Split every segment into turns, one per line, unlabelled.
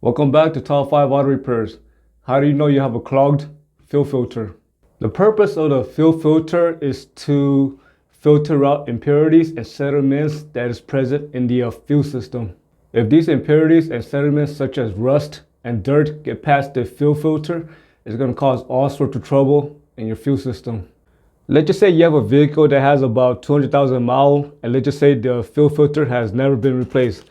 Welcome back to Top 5 Auto Repairs. How do you know you have a clogged fuel filter? The purpose of the fuel filter is to filter out impurities and sediments that is present in the fuel system. If these impurities and sediments such as rust and dirt get past the fuel filter, it's going to cause all sorts of trouble in your fuel system. Let's just say you have a vehicle that has about 200,000 miles, and let's just say the fuel filter has never been replaced.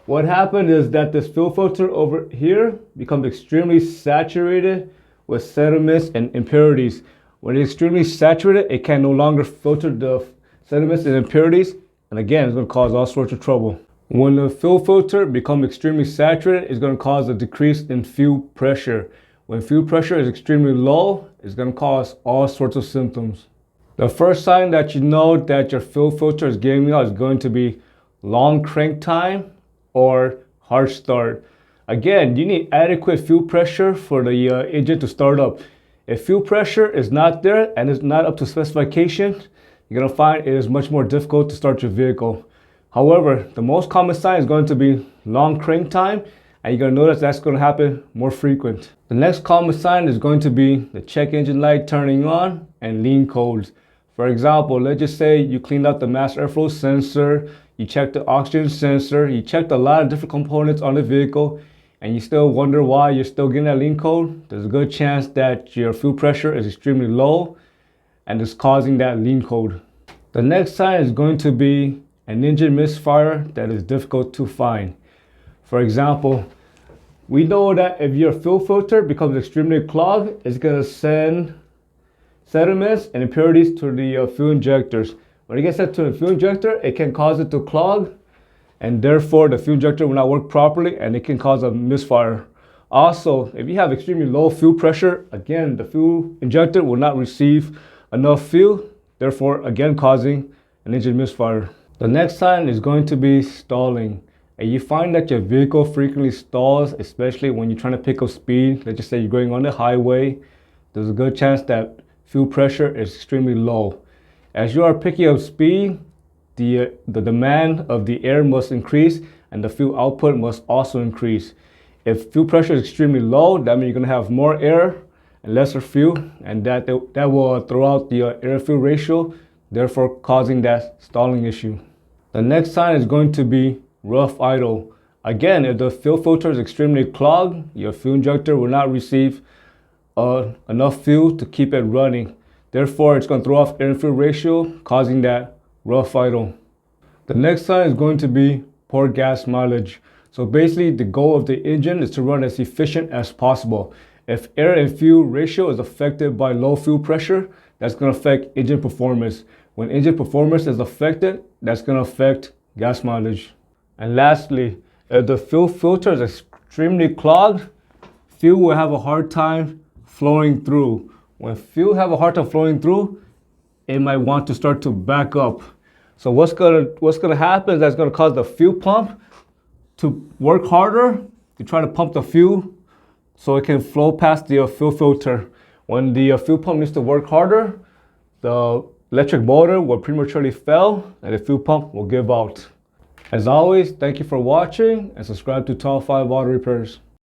What happened is that this fuel filter over here becomes extremely saturated with sediments and impurities. When it's extremely saturated, it can no longer filter the sediments and impurities, and again, it's going to cause all sorts of trouble. When the fuel filter becomes extremely saturated, it's going to cause a decrease in fuel pressure. When fuel pressure is extremely low, it's going to cause all sorts of symptoms. The first sign that you know that your fuel filter is giving out is going to be long crank time or harsh start. Again, you need adequate fuel pressure for the engine to start up. If fuel pressure is not there and it's not up to specification, you're going to find it is much more difficult to start your vehicle. However, the most common sign is going to be long crank time, and you're going to notice that's going to happen more frequent. The next common sign is going to be the check engine light turning on and lean codes. For example, let's just say you cleaned out the mass airflow sensor, you checked the oxygen sensor, you checked a lot of different components on the vehicle, and you still wonder why you're still getting that lean code. There's a good chance that your fuel pressure is extremely low and is causing that lean code. The next sign is going to be an engine misfire that is difficult to find. For example, we know that if your fuel filter becomes extremely clogged, it's going to send sediments and impurities to the fuel injectors. When it gets sent to the fuel injector, it can cause it to clog, and therefore the fuel injector will not work properly and it can cause a misfire. Also, if you have extremely low fuel pressure, again, the fuel injector will not receive enough fuel, therefore again causing an engine misfire. The next sign is going to be stalling. And you find that your vehicle frequently stalls, especially when you're trying to pick up speed. Let's just say you're going on the highway. There's a good chance that fuel pressure is extremely low. As you are picking up speed, the demand of the air must increase and the fuel output must also increase. If fuel pressure is extremely low, that means you're going to have more air and lesser fuel, and that will throw out the air-fuel ratio, therefore causing that stalling issue. The next sign is going to be rough idle. Again, if the fuel filter is extremely clogged, your fuel injector will not receive enough fuel to keep it running. Therefore, it's going to throw off air-fuel ratio, causing that rough idle. The next sign is going to be poor gas mileage. So basically, the goal of the engine is to run as efficient as possible. If air and fuel ratio is affected by low fuel pressure, that's going to affect engine performance. When engine performance is affected, that's going to affect gas mileage. And lastly, if the fuel filter is extremely clogged, fuel will have a hard time flowing through. When fuel have a hard time flowing through, it might want to start to back up. So what's gonna happen is that's gonna cause the fuel pump to work harder to try to pump the fuel so it can flow past the fuel filter. When the fuel pump needs to work harder, the electric motor will prematurely fail and the fuel pump will give out. As always, thank you for watching and subscribe to Top 5 Auto Repairs.